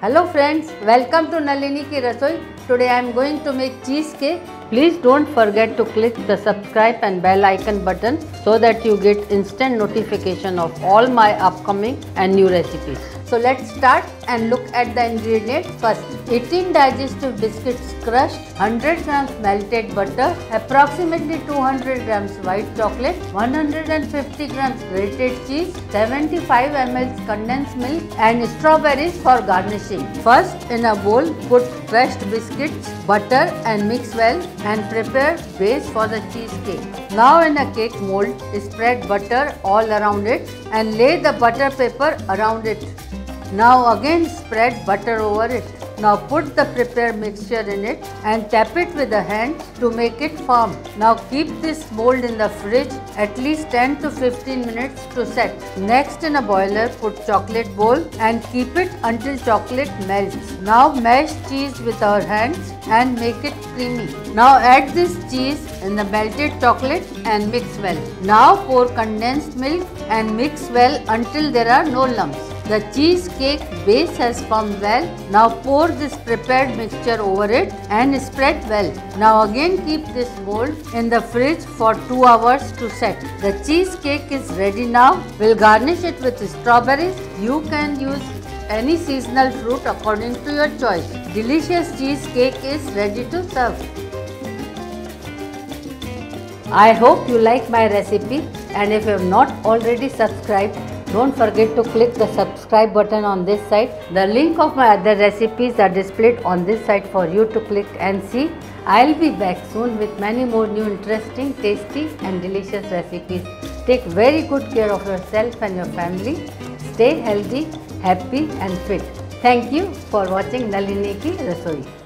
Hello friends, welcome to Nalini Ki Rasoi. Today I am going to make cheesecake. Please don't forget to click the subscribe and bell icon button so that you get instant notification of all my upcoming and new recipes. So let's start and look at the ingredients first. 18 digestive biscuits crushed, 100 grams melted butter, approximately 200 grams white chocolate, 150 grams grated cheese, 75 ml condensed milk and strawberries for garnishing. First, in a bowl, put crushed biscuits, butter and mix well and prepare base for the cheesecake. Now in a cake mold, spread butter all around it and lay the butter paper around it. Now again spread butter over it. Now put the prepared mixture in it and tap it with the hand to make it firm. Now keep this mold in the fridge at least 10 to 15 minutes to set. Next, in a boiler, put chocolate bowl and keep it until chocolate melts. Now mash cheese with our hands and make it creamy. Now add this cheese in the melted chocolate and mix well. Now pour condensed milk and mix well until there are no lumps. The cheesecake base has formed well. Now pour this prepared mixture over it and spread well. Now again keep this mold in the fridge for 2 hours to set. The cheesecake is ready now. We'll garnish it with strawberries. You can use any seasonal fruit according to your choice. Delicious cheesecake is ready to serve. I hope you like my recipe, and if you have not already subscribed, don't forget to click the subscribe button on this side. The link of my other recipes are displayed on this side for you to click and see. I'll be back soon with many more new interesting, tasty and delicious recipes. Take very good care of yourself and your family. Stay healthy, happy and fit. Thank you for watching Nalini Ki Rasoi.